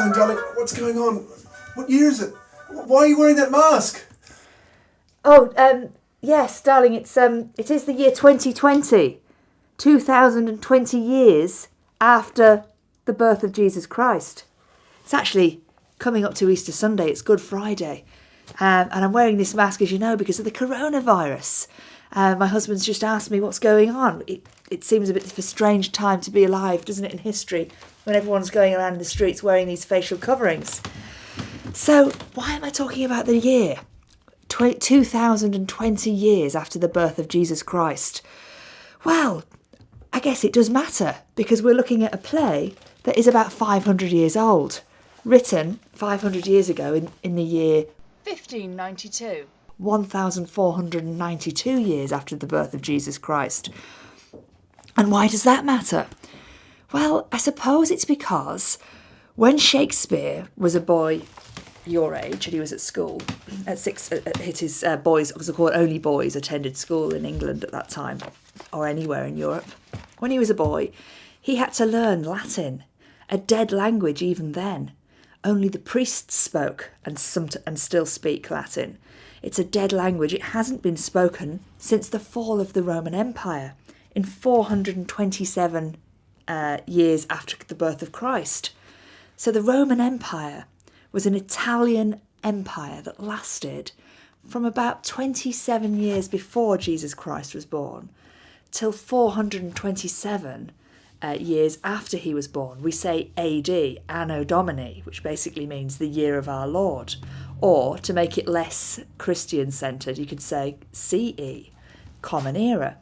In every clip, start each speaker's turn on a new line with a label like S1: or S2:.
S1: darling, what's going on? What year is it? Why are you wearing that mask?
S2: Yes, darling, it is the year 2020. 2020 years after the birth of Jesus Christ. It's actually coming up to Easter Sunday. It's Good Friday. And I'm wearing this mask, as you know, because of the coronavirus. My husband's just asked me what's going on. It seems a bit of a strange time to be alive, doesn't it, in history, when everyone's going around in the streets wearing these facial coverings. So why am I talking about the year? 2020 years after the birth of Jesus Christ. Well, I guess it does matter, because we're looking at a play that is about 500 years old, written 500 years ago in the year 1592. 1,492 years after the birth of Jesus Christ. And why does that matter? Well, I suppose it's because when Shakespeare was a boy your age and he was at school, his boys, because of course only boys attended school in England at that time, or anywhere in Europe. When he was a boy, he had to learn Latin, a dead language even then. Only the priests spoke and still speak Latin. It's a dead language. It hasn't been spoken since the fall of the Roman Empire in 427 years after the birth of Christ. So the Roman Empire was an Italian empire that lasted from about 27 years before Jesus Christ was born till 427 years after he was born. We say AD, Anno Domini, which basically means the year of our Lord. Or, to make it less Christian-centred, you could say CE, Common Era.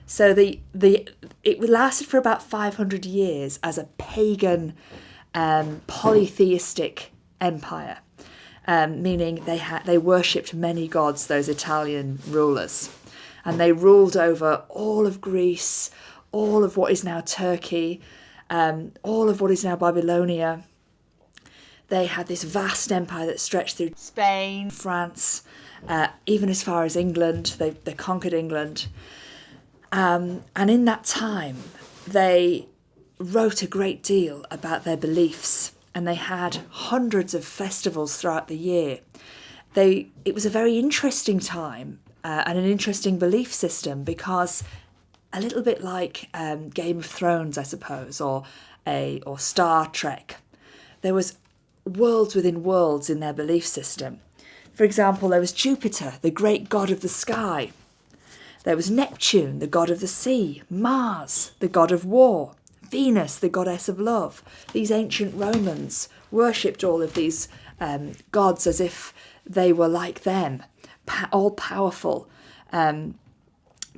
S2: So it lasted for about 500 years as a pagan, polytheistic empire, meaning they worshipped many gods, those Italian rulers. And they ruled over all of Greece, all of what is now Turkey, all of what is now Babylonia. They had this vast empire that stretched through Spain, France, even as far as England. They conquered England. And in that time, they wrote a great deal about their beliefs, and they had hundreds of festivals throughout the year. It was a very interesting time and an interesting belief system, because a little bit like Game of Thrones, I suppose, or Star Trek, there was worlds within worlds in their belief system. For example, there was Jupiter, the great god of the sky. There was Neptune, the god of the sea. Mars, the god of war. Venus, the goddess of love. These ancient Romans worshipped all of these gods as if they were like them, all-powerful.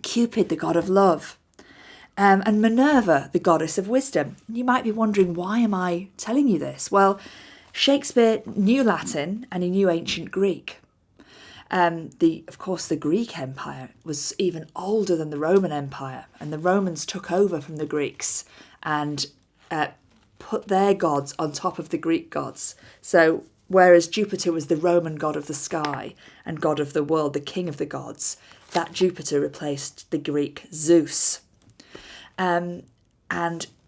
S2: Cupid, the god of love. And Minerva, the goddess of wisdom. You might be wondering, why am I telling you this? Well, Shakespeare knew Latin and he knew ancient Greek. Of course, the Greek Empire was even older than the Roman Empire, and the Romans took over from the Greeks and put their gods on top of the Greek gods. So whereas Jupiter was the Roman god of the sky and god of the world, the king of the gods, that Jupiter replaced the Greek Zeus. And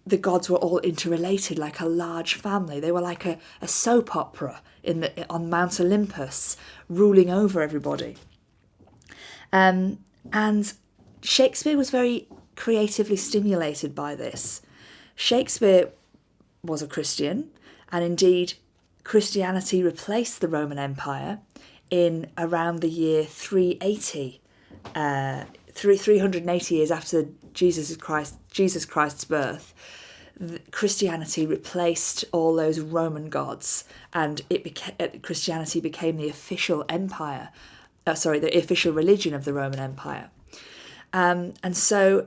S2: the gods were all interrelated like a large family. They were like a soap opera on Mount Olympus, ruling over everybody. And Shakespeare was very creatively stimulated by this. Shakespeare was a Christian, and indeed Christianity replaced the Roman Empire in around the year 380, 380 years after Jesus Christ's birth. Christianity replaced all those Roman gods, and Christianity became the official empire. The official religion of the Roman Empire. And so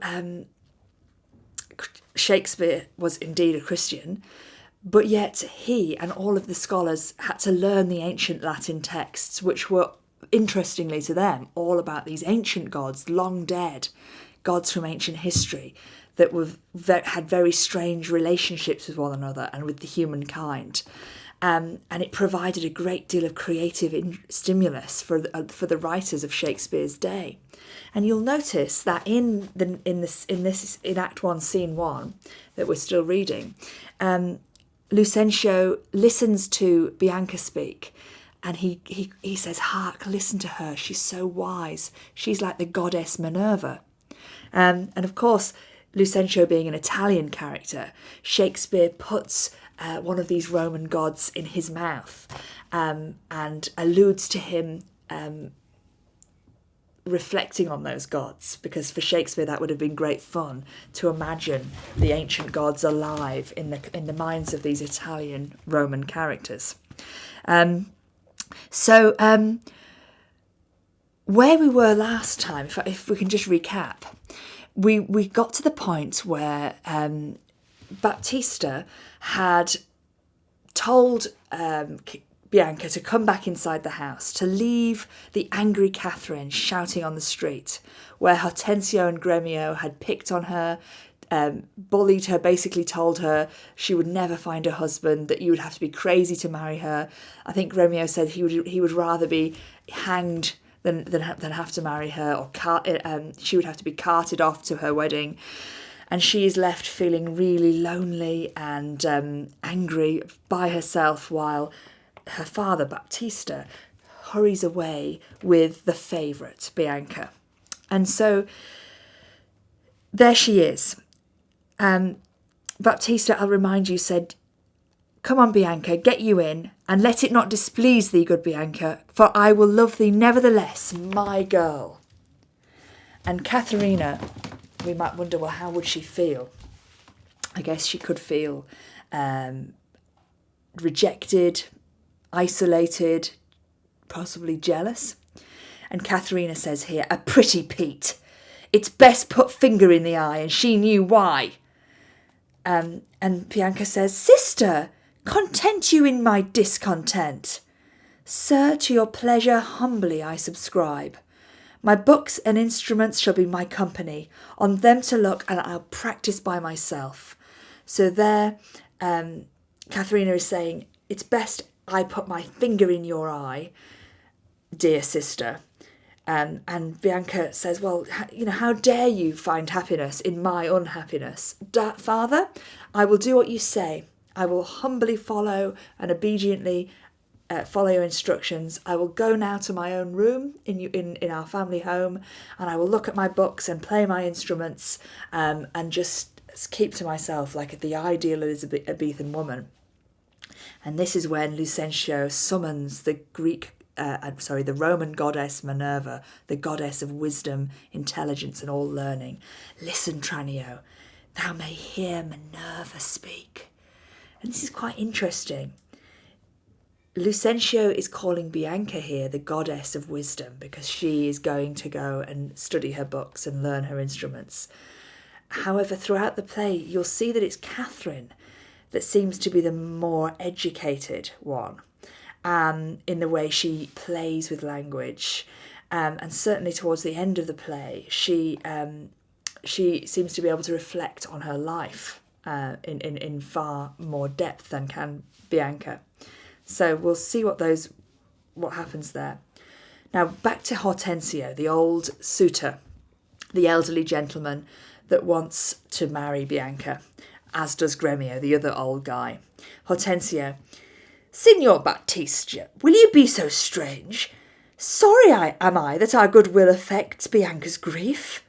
S2: Shakespeare was indeed a Christian, but yet he and all of the scholars had to learn the ancient Latin texts, which were, interestingly to them, all about these ancient gods, long dead, gods from ancient history, that had very strange relationships with one another and with the humankind. And it provided a great deal of creative stimulus for the writers of Shakespeare's day. And you'll notice that in Act 1, Scene 1, that we're still reading, Lucentio listens to Bianca speak, and he says, "Hark, listen to her. She's so wise. She's like the goddess Minerva." And of course, Lucentio being an Italian character, Shakespeare puts one of these Roman gods in his mouth and alludes to him reflecting on those gods, because for Shakespeare that would have been great fun to imagine the ancient gods alive in the minds of these Italian Roman characters. So where we were last time, if we can just recap, we got to the point where Baptista had told Bianca to come back inside the house, to leave the angry Catherine shouting on the street, where Hortensio and Gremio had picked on her, bullied her, basically told her she would never find a husband, that you would have to be crazy to marry her. I think Gremio said he would rather be hanged than have to marry her, or she would have to be carted off to her wedding. And she is left feeling really lonely and angry by herself, while her father, Baptista, hurries away with the favourite, Bianca. And so there she is. Baptista, I'll remind you, said, "Come on, Bianca, get you in, and let it not displease thee, good Bianca, for I will love thee nevertheless, my girl." And Katharina, we might wonder, well, how would she feel? I guess she could feel rejected, isolated, possibly jealous. And Katharina says here, "A pretty Pete. It's best put finger in the eye, and she knew why." And Bianca says, "Sister, content you in my discontent. Sir, to your pleasure humbly I subscribe. My books and instruments shall be my company, on them to look, and I'll practice by myself." So there, Katharina is saying, it's best I put my finger in your eye, dear sister. And Bianca says, "Well, how dare you find happiness in my unhappiness? Father, I will do what you say. I will humbly follow and obediently follow your instructions. I will go now to my own room in our family home, and I will look at my books and play my instruments and just keep to myself like the ideal Elizabethan woman." And this is when Lucentio summons the Roman goddess Minerva, the goddess of wisdom, intelligence, and all learning. "Listen, Tranio, thou may hear Minerva speak." And this is quite interesting. Lucentio is calling Bianca here the goddess of wisdom, because she is going to go and study her books and learn her instruments. However, throughout the play, you'll see that it's Catherine that seems to be the more educated one, in the way she plays with language. And certainly towards the end of the play, she seems to be able to reflect on her life in far more depth than can Bianca. So we'll see what happens there. Now back to Hortensio, the old suitor, the elderly gentleman that wants to marry Bianca, as does Gremio, the other old guy. Hortensio, "Signor Baptista, will you be so strange? Sorry am I that our goodwill affects Bianca's grief."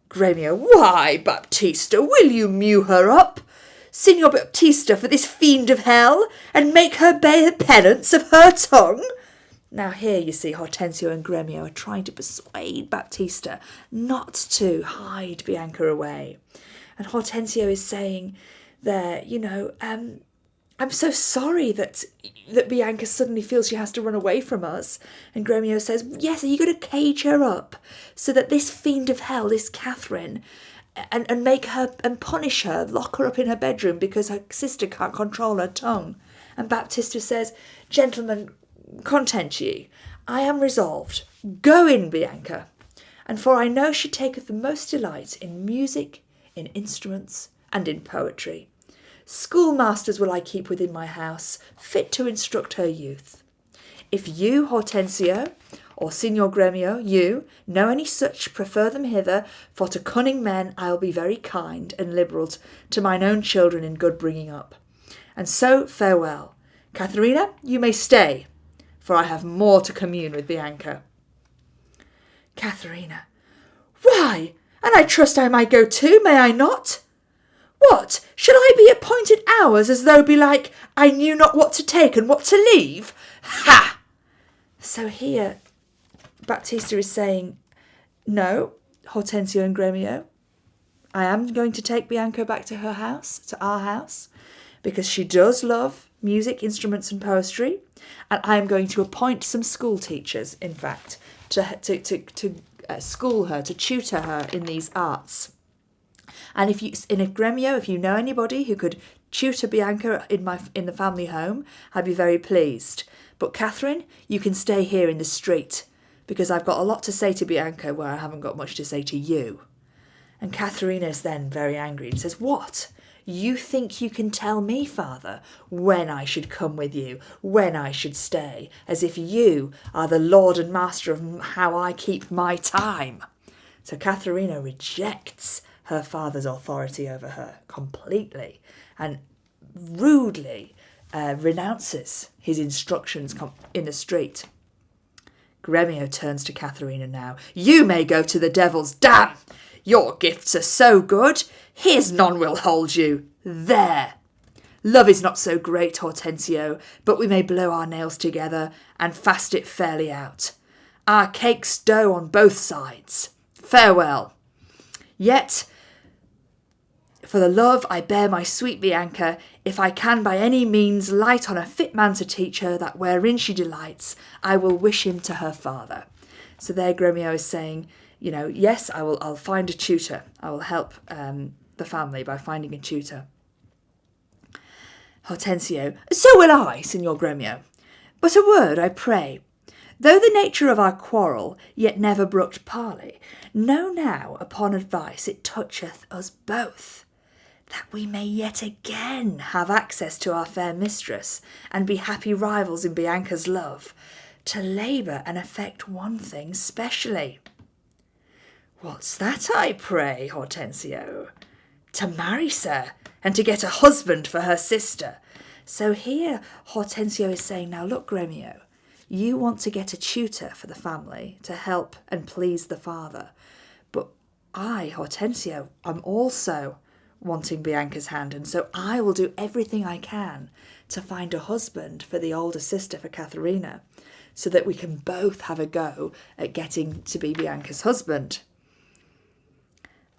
S2: Gremio, "Why, Baptista, will you mew her up, Signor Baptista, for this fiend of hell, and make her bear penance of her tongue?" Now here you see Hortensio and Gremio are trying to persuade Baptista not to hide Bianca away. And Hortensio is saying there, "I'm so sorry that Bianca suddenly feels she has to run away from us." And Gremio says, "Yes, are you going to cage her up so that this fiend of hell, this Catherine, and make her and punish her, lock her up in her bedroom because her sister can't control her tongue?" And Baptista says, "Gentlemen, content ye. I am resolved. Go in, Bianca. And for I know she taketh the most delight in music, in instruments, and in poetry. Schoolmasters will I keep within my house, fit to instruct her youth. If you, Hortensio, or Signor Gremio, you, know any such, prefer them hither, for to cunning men I'll be very kind and liberal to mine own children in good bringing up. And so farewell. Katharina, you may stay, for I have more to commune with Bianca. Katharina, why? And I trust I might go too, may I not? What, shall I be appointed hours as though belike I knew not what to take and what to leave? Ha! So here Baptista is saying, no, Hortensio and Gremio, I am going to take Bianca back to her house, to our house, because she does love music, instruments and poetry, and I am going to appoint some school teachers, in fact, to school her, to tutor her in these arts. And if Gremio, if you know anybody who could tutor Bianca in the family home, I'd be very pleased. But Catherine, you can stay here in the street, because I've got a lot to say to Bianca where I haven't got much to say to you. And Katharina is then very angry and says, what? You think you can tell me, father, when I should come with you, when I should stay, as if you are the lord and master of how I keep my time. So Katharina rejects her father's authority over her completely and rudely renounces his instructions in the street. Gremio turns to Katharina now. You may go to the devil's. Damn! Your gifts are so good, his none will hold you. There. Love is not so great, Hortensio, but we may blow our nails together and fast it fairly out. Our cake's dough on both sides. Farewell. Yet, for the love I bear my sweet Bianca, if I can by any means light on a fit man to teach her that wherein she delights, I will wish him to her father. So there Gremio is saying, yes, I'll find a tutor. I will help the family by finding a tutor. Hortensio, so will I, Signor Gremio. But a word, I pray. Though the nature of our quarrel yet never brooked parley, know now, upon advice, it toucheth us both, that we may yet again have access to our fair mistress, and be happy rivals in Bianca's love, to labour and effect one thing specially. What's that, I pray, Hortensio? To marry, sir, and to get a husband for her sister. So here Hortensio is saying, now look, Gremio, you want to get a tutor for the family to help and please the father. But I, Hortensio, am also wanting Bianca's hand, and so I will do everything I can to find a husband for the older sister, for Katharina, so that we can both have a go at getting to be Bianca's husband.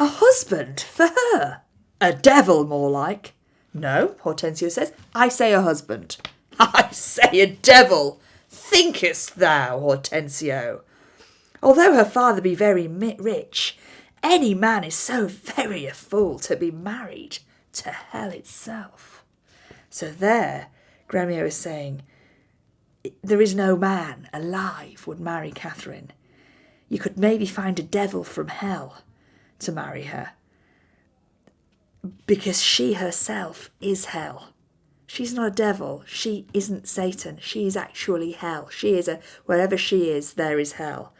S2: A husband for her? A devil, more like. No, Hortensio says, I say a husband. I say a devil. Thinkest thou, Hortensio? Although her father be very rich, any man is so very a fool to be married to hell itself. So there, Gremio is saying, there is no man alive would marry Catherine. You could maybe find a devil from hell to marry her, because she herself is hell. She's not a devil. She isn't Satan. She is actually hell. Wherever she is, there is hell.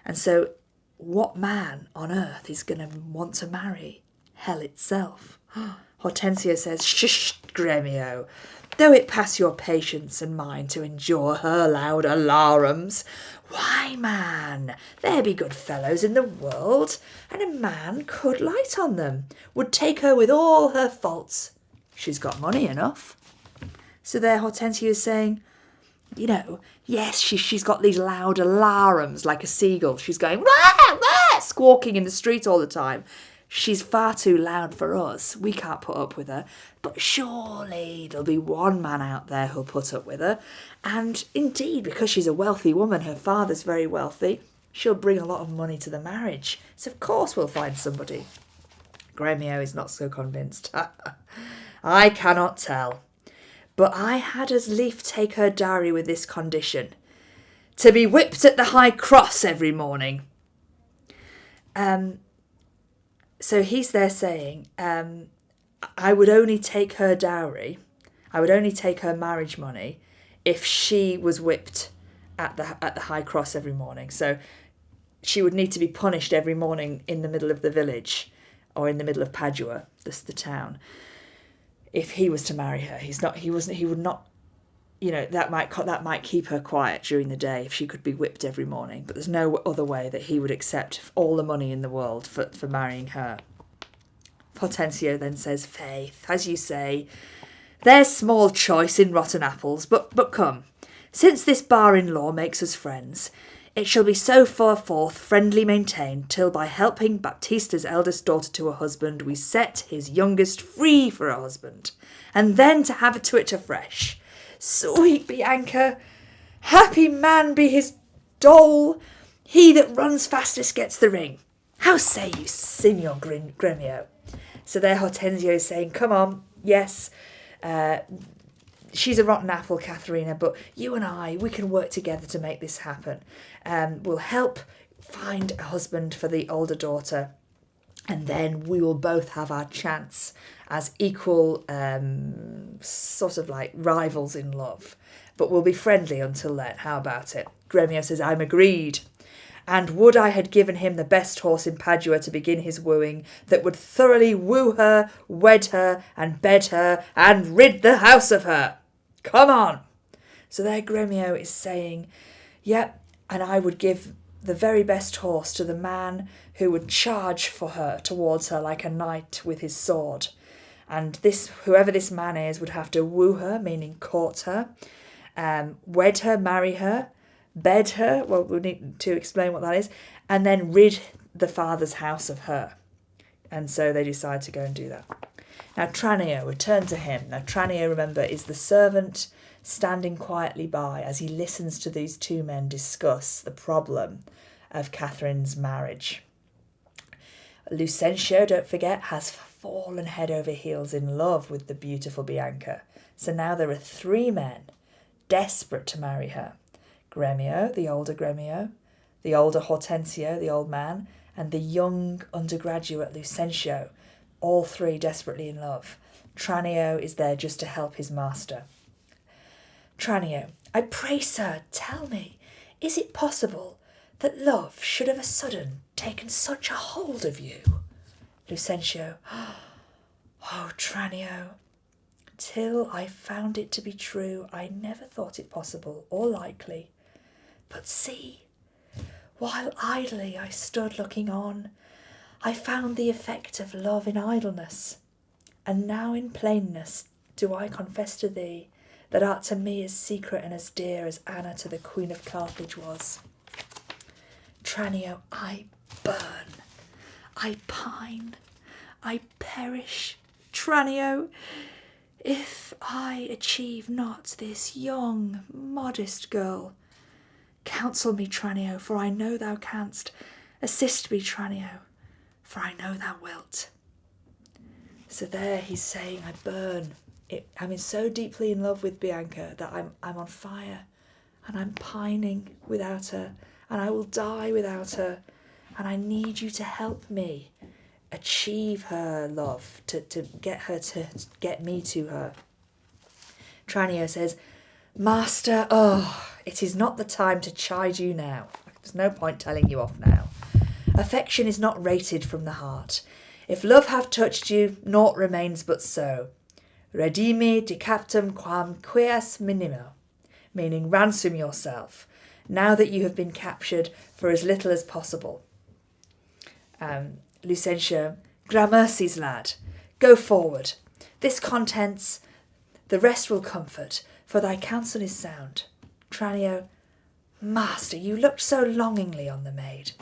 S2: And so what man on earth is going to want to marry hell itself? Hortensio says, shush, Gremio. Though it pass your patience and mine to endure her loud alarums, why, man, there be good fellows in the world, and a man could light on them, would take her with all her faults. She's got money enough. So there Hortensio is saying, yes, she's got these loud alarums like a seagull. She's going, wah, wah, squawking in the street all the time. She's far too loud for us. We can't put up with her. But surely there'll be one man out there who'll put up with her. And indeed, because she's a wealthy woman, her father's very wealthy, she'll bring a lot of money to the marriage. So of course we'll find somebody. Gremio is not so convinced. I cannot tell. But I had as lief take her dowry with this condition, to be whipped at the high cross every morning. So he's there saying, I would only take her dowry, I would only take her marriage money if she was whipped at the high cross every morning. So she would need to be punished every morning in the middle of the village, or in the middle of Padua, the town. if he was to marry her. He would not, that might keep her quiet during the day if she could be whipped every morning. But there's no other way that he would accept all the money in the world for marrying her. Hortensio then says, Faith, as you say, there's small choice in rotten apples, but come, since this bar-in-law makes us friends, it shall be so far forth friendly maintained, till by helping Baptista's eldest daughter to a husband, we set his youngest free for a husband, and then to have it to it afresh. Sweet Bianca, happy man be his dole, he that runs fastest gets the ring. How say you, Signor Gremio? So there Hortensio is saying, come on, yes, she's a rotten apple, Katharina, but you and I, we can work together to make this happen. We'll help find a husband for the older daughter, and then we will both have our chance as equal sort of like rivals in love. But we'll be friendly until then. How about it? Gremio says, I'm agreed. And would I had given him the best horse in Padua to begin his wooing, that would thoroughly woo her, wed her, and bed her, and rid the house of her. Come on. So there Gremio is saying, yep, and I would give the very best horse to the man who would charge for her, towards her, like a knight with his sword. And whoever this man is, would have to woo her, meaning court her, wed her, marry her, bed her, well, we need to explain what that is, and then rid the father's house of her. And so they decide to go and do that. Now Tranio, return to him. Now Tranio, remember, is the servant standing quietly by as he listens to these two men discuss the problem of Catherine's marriage. Lucentio, don't forget, has fallen head over heels in love with the beautiful Bianca. So now there are three men desperate to marry her. Gremio, the older Hortensio, the old man, and the young undergraduate Lucentio, all three desperately in love. Tranio is there just to help his master. Tranio, I pray, sir, tell me, is it possible that love should of a sudden taken such a hold of you? Lucentio, oh, Tranio, till I found it to be true, I never thought it possible or likely. But see, while idly I stood looking on, I found the effect of love in idleness. And now in plainness do I confess to thee, that art to me as secret and as dear as Anna to the Queen of Carthage was. Tranio, I burn, I pine, I perish. Tranio, if I achieve not this young, modest girl, counsel me, Tranio, for I know thou canst. Assist me, Tranio, for I know thou wilt. So there he's saying, I burn. I'm so deeply in love with Bianca that I'm on fire, and I'm pining without her, and I will die without her, and I need you to help me achieve her love, to get me to her. Tranio says, Master, it is not the time to chide you now. There's no point telling you off now. Affection is not rated from the heart. If love have touched you, naught remains but so. Redimi decaptum quam quies minimo, meaning ransom yourself, now that you have been captured, for as little as possible. Lucentio, gramercies, lad, go forward. This contents, the rest will comfort, for thy counsel is sound. Tranio, Master, you looked so longingly on the maid.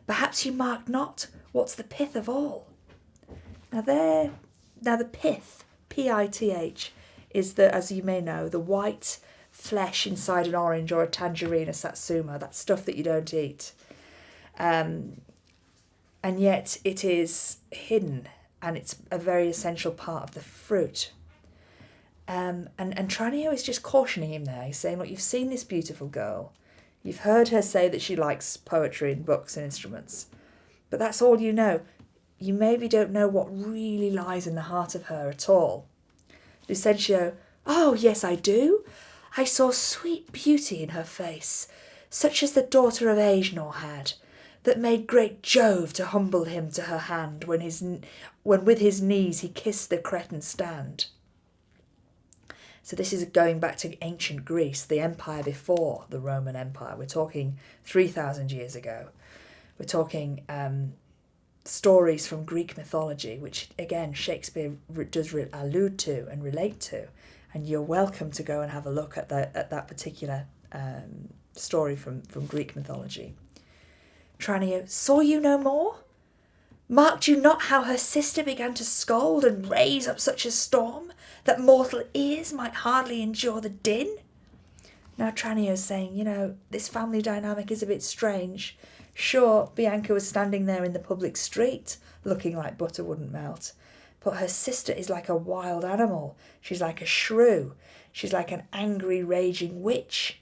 S2: Perhaps you marked not what's the pith of all. Now the pith, P-I-T-H, is as you may know, the white flesh inside an orange or a tangerine, a satsuma, that stuff that you don't eat. And yet it is hidden, and it's a very essential part of the fruit. And Tranio is just cautioning him there. He's saying, look, you've seen this beautiful girl. You've heard her say that she likes poetry and books and instruments. But that's all you know. You maybe don't know what really lies in the heart of her at all. Lucentio, oh, yes, I do. I saw sweet beauty in her face, such as the daughter of Agenor had, that made great Jove to humble him to her hand when with his knees he kissed the cretan stand. So this is going back to ancient Greece, the empire before the Roman Empire. We're talking 3,000 years ago. We're talking stories from Greek mythology, which again Shakespeare does allude to and relate to. And you're welcome to go and have a look at that particular story from Greek mythology. Tranio, saw you no more? Marked you not how her sister began to scold and raise up such a storm that mortal ears might hardly endure the din? Now Tranio's saying, this family dynamic is a bit strange. Sure, Bianca was standing there in the public street, looking like butter wouldn't melt. But her sister is like a wild animal. She's like a shrew. She's like an angry, raging witch.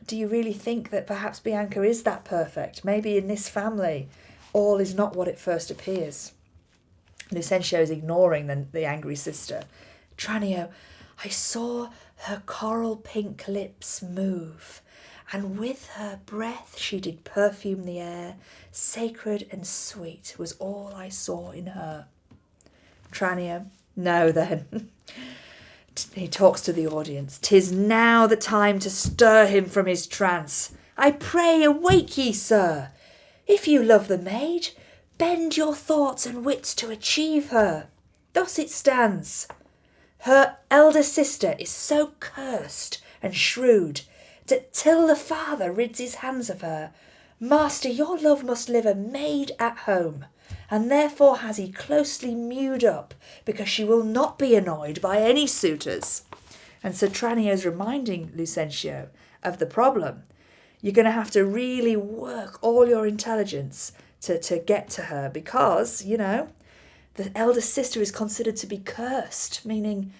S2: Do you really think that perhaps Bianca is that perfect? Maybe in this family, all is not what it first appears. Lucentio is ignoring the angry sister. Tranio, I saw her coral pink lips move, and with her breath she did perfume the air. Sacred and sweet was all I saw in her. Tranio, no then. He talks to the audience. 'Tis now the time to stir him from his trance. I pray awake ye, sir. If you love the maid, bend your thoughts and wits to achieve her. Thus it stands. Her elder sister is so cursed and shrewd that till the father rids his hands of her, master, your love must live a maid at home, and therefore has he closely mewed up, because she will not be annoyed by any suitors. And so Tranio's reminding Lucentio of the problem. You're going to have to really work all your intelligence to get to her, because, the elder sister is considered to be cursed, meaning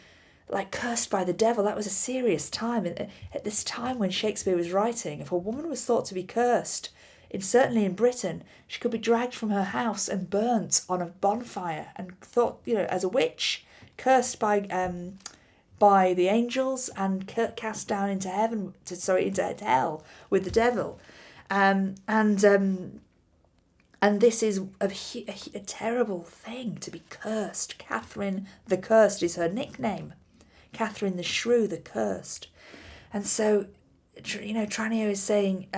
S2: like cursed by the devil. That was a serious time. At this time when Shakespeare was writing, if a woman was thought to be cursed, certainly in Britain, she could be dragged from her house and burnt on a bonfire and thought, as a witch, cursed by the angels and cast down into into hell with the devil, and this is a terrible thing, to be cursed. Catherine the Cursed is her nickname. Catherine the Shrew, the Cursed. And so, Tranio is saying,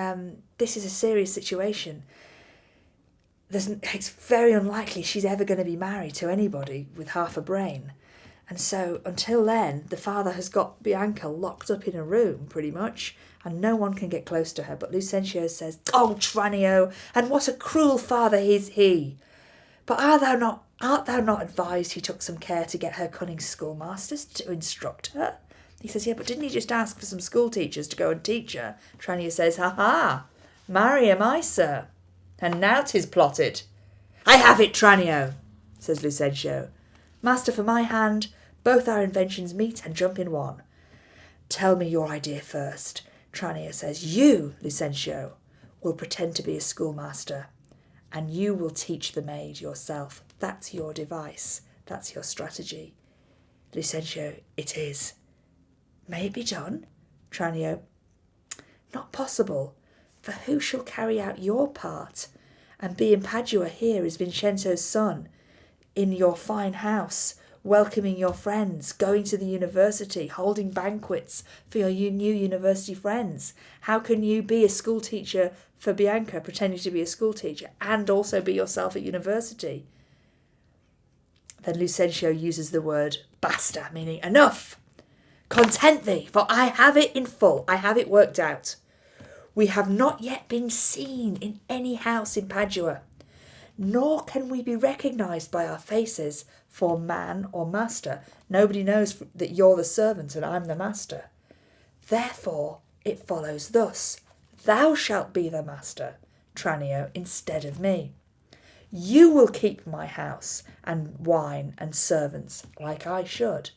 S2: this is a serious situation. It's very unlikely she's ever going to be married to anybody with half a brain. And so until then, the father has got Bianca locked up in a room, pretty much, and no one can get close to her. But Lucentio says, "Oh, Tranio, and what a cruel father is he! But art thou not advised he took some care to get her cunning schoolmasters to instruct her?" He says, "Yeah, but didn't he just ask for some school teachers to go and teach her?" Tranio says, "Ha ha, marry am I, sir, and now 'tis plotted." "I have it, Tranio," says Lucentio. "Master, for my hand, both our inventions meet and jump in one." "Tell me your idea first." Tranio says, "You, Lucentio, will pretend to be a schoolmaster, and you will teach the maid yourself. That's your device. That's your strategy." Lucentio, "It is." "May it be done?" Tranio, "Not possible, for who shall carry out your part, and be in Padua here as Vincenzo's son, in your fine house, welcoming your friends, going to the university, holding banquets for your new university friends? How can you be a school teacher for Bianca, pretending to be a school teacher, and also be yourself at university?" Then Lucentio uses the word basta, meaning enough. "Content thee, for I have it in full. I have it worked out. We have not yet been seen in any house in Padua, nor can we be recognised by our faces for man or master. Nobody knows that you're the servant and I'm the master. Therefore, it follows thus. Thou shalt be the master, Tranio, instead of me. You will keep my house and wine and servants like I should.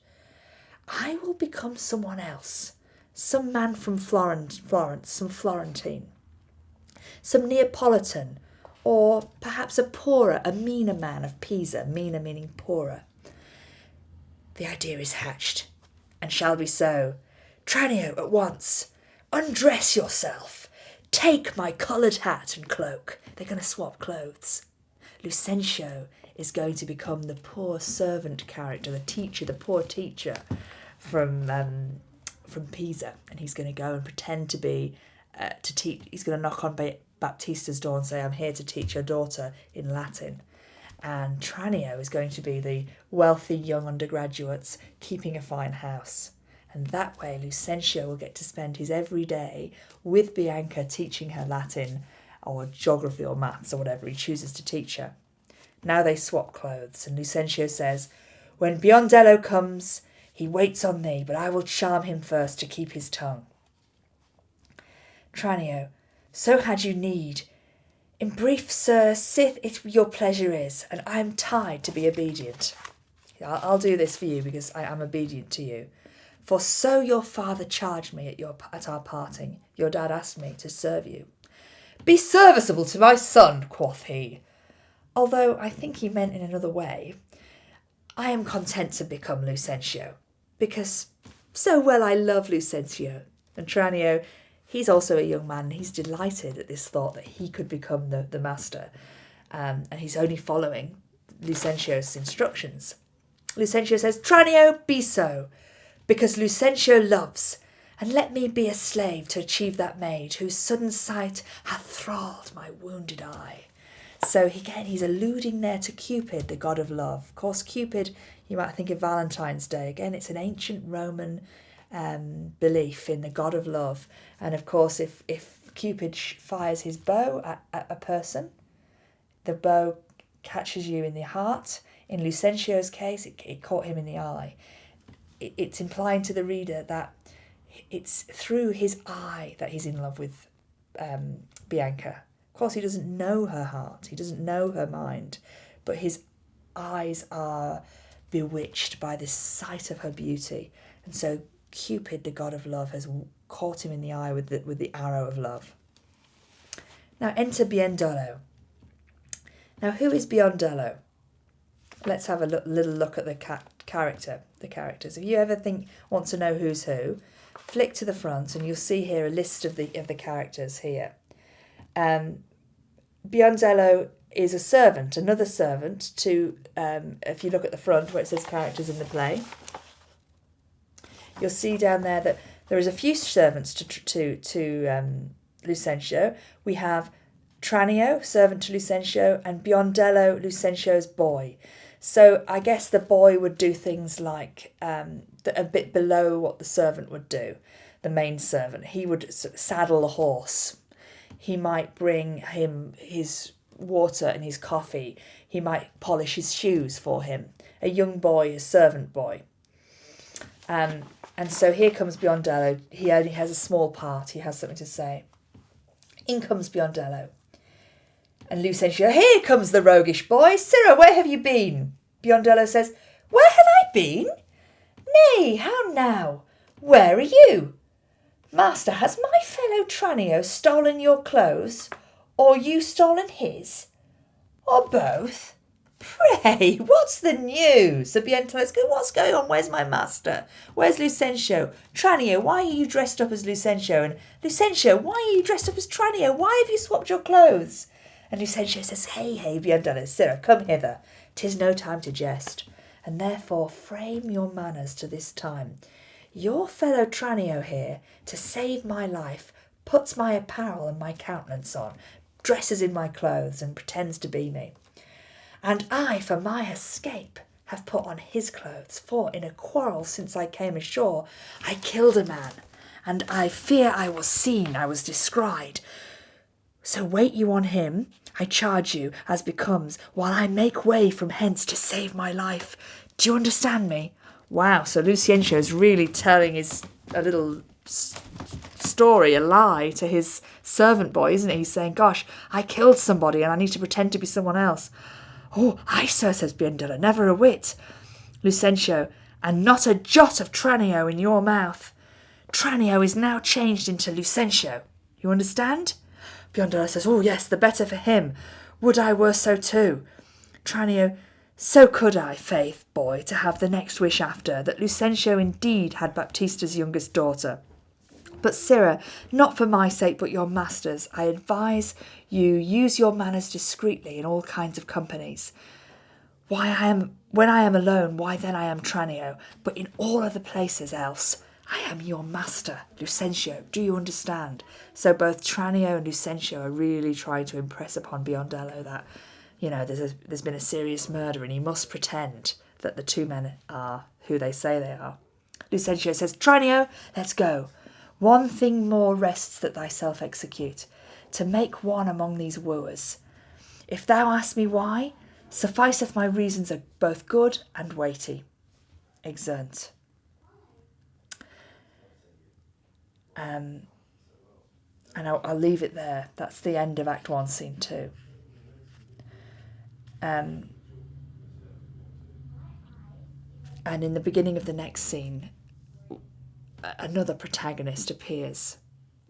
S2: I will become someone else, some man from Florence, some Florentine, some Neapolitan, or perhaps a poorer, a meaner man of Pisa, meaner meaning poorer. The idea is hatched, and shall be so. Tranio, at once, undress yourself. Take my coloured hat and cloak." They're going to swap clothes. Lucentio is going to become the poor servant character, the teacher, the poor teacher. Pisa, and he's going to go and pretend to be to teach. He's going to knock on Baptista's door and say, "I'm here to teach your daughter in Latin." And Tranio is going to be the wealthy young undergraduates keeping a fine house. And that way Lucentio will get to spend his every day with Bianca teaching her Latin or geography or maths or whatever he chooses to teach her. Now they swap clothes, and Lucentio says, "When Biondello comes, he waits on thee, but I will charm him first to keep his tongue." Tranio, "So had you need. In brief, sir, sith it your pleasure is, and I am tied to be obedient." I'll do this for you because I am obedient to you. "For so your father charged me at our parting. Your dad asked me to serve you." "Be serviceable to my son," quoth he. Although I think he meant in another way. "I am content to become Lucentio, because so well I love Lucentio." And Tranio, he's also a young man. He's delighted at this thought that he could become the master. And he's only following Lucentio's instructions. Lucentio says, "Tranio, be so, because Lucentio loves, and let me be a slave to achieve that maid whose sudden sight hath thralled my wounded eye." So again, he's alluding there to Cupid, the god of love. Of course, Cupid, you might think of Valentine's Day. Again, it's an ancient Roman belief in the god of love. And of course, if Cupid fires his bow at a person, the bow catches you in the heart. In Lucentio's case, it caught him in the eye. It's implying to the reader that it's through his eye that he's in love with Bianca. Of course, he doesn't know her heart. He doesn't know her mind. But his eyes are bewitched by this sight of her beauty. And so Cupid, the god of love, has caught him in the eye with the arrow of love. Now enter Biondello. Now who is Biondello? Let's have a little look at the characters. If you ever want to know who's who, flick to the front and you'll see here a list of the characters here. Biondello is a servant, another servant to, if you look at the front where it says characters in the play, you'll see down there that there is a few servants to Lucentio. We have Tranio, servant to Lucentio, and Biondello, Lucentio's boy. So I guess the boy would do things like a bit below what the servant would do, the main servant. He would saddle a horse. He might bring him his water and his coffee. He might polish his shoes for him. A young boy, a servant boy. And so here comes Biondello. He only has a small part. He has something to say. In comes Biondello. And Lucentio, "Here comes the roguish boy. Sirrah, where have you been?" Biondello says, "Where have I been? Nay, how now? Where are you? Master, has my fellow Tranio stolen your clothes, or you stolen his? Or both? Pray, what's the news?" So Biondello says, "What's going on? Where's my master? Where's Lucentio? Tranio, why are you dressed up as Lucentio? And Lucentio, why are you dressed up as Tranio? Why have you swapped your clothes?" And Lucentio says, Hey, Biondello, sirrah, come hither. 'Tis no time to jest, and therefore frame your manners to this time. Your fellow Tranio here, to save my life, puts my apparel and my countenance on, dresses in my clothes, and pretends to be me. And I, for my escape, have put on his clothes, for in a quarrel since I came ashore, I killed a man, and I fear I was seen, I was descried. So wait you on him, I charge you, as becomes, while I make way from hence to save my life. Do you understand me?" Wow, so Lucentio is really telling a little story, a lie to his servant boy, isn't he? He's saying, "Gosh, I killed somebody and I need to pretend to be someone else." "Oh, aye, sir," says Biondello, "never a whit." Lucentio, "And not a jot of Tranio in your mouth. Tranio is now changed into Lucentio. You understand?" Biondello says, "Oh, yes, the better for him. Would I were so too." Tranio, "So could I, faith, boy, to have the next wish after, that Lucentio indeed had Baptista's youngest daughter. But, sirrah, not for my sake but your master's, I advise you use your manners discreetly in all kinds of companies." when I am alone, why then I am Tranio, but in all other places else, I am your master, Lucentio. Do you understand? So both Tranio and Lucentio are really trying to impress upon Biondello that, there's been a serious murder and he must pretend that the two men are who they say they are. Lucentio says, Tranio, let's go. One thing more rests that thyself execute, to make one among these wooers. If thou ask me why, sufficeth my reasons are both good and weighty. Exeunt. And I'll leave it there. That's the end of Act 1, Scene 2. And in the beginning of the next scene, another protagonist appears.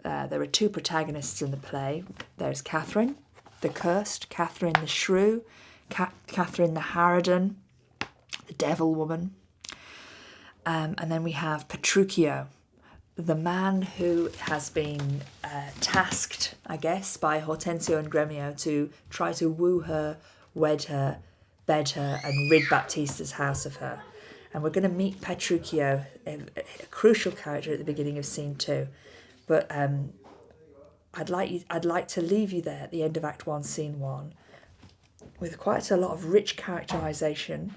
S2: There are two protagonists in the play. There's Catherine, the Cursed, Catherine the Shrew, Catherine the Harridan, the Devil Woman. And then we have Petruchio, the man who has been tasked, I guess, by Hortensio and Gremio to try to woo her, wed her, bed her, and rid Baptista's house of her. And we're going to meet Petruchio, a crucial character at the beginning of Scene 2. But I'd like to leave you there at the end of Act 1, Scene 1, with quite a lot of rich characterisation,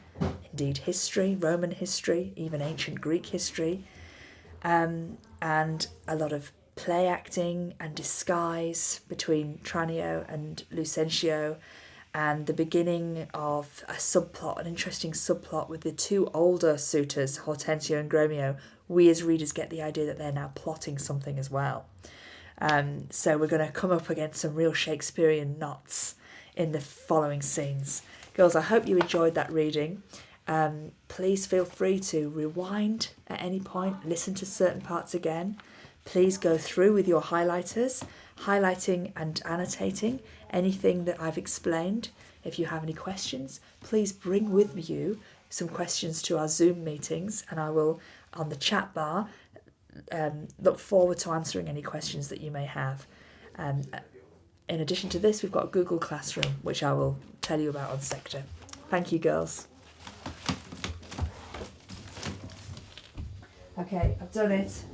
S2: indeed history, Roman history, even ancient Greek history, and a lot of play acting and disguise between Tranio and Lucentio, and the beginning of a subplot, an interesting subplot with the two older suitors, Hortensio and Gremio. We as readers get the idea that they're now plotting something as well. So we're going to come up against some real Shakespearean knots in the following scenes. Girls, I hope you enjoyed that reading. Please feel free to rewind at any point, listen to certain parts again. Please go through with your highlighters, highlighting and annotating anything that I've explained. If you have any questions, please bring with you some questions to our Zoom meetings, and I will, on the chat bar, look forward to answering any questions that you may have. In addition to this, we've got Google Classroom, which I will tell you about on Sector. Thank you, girls. Okay, I've done it.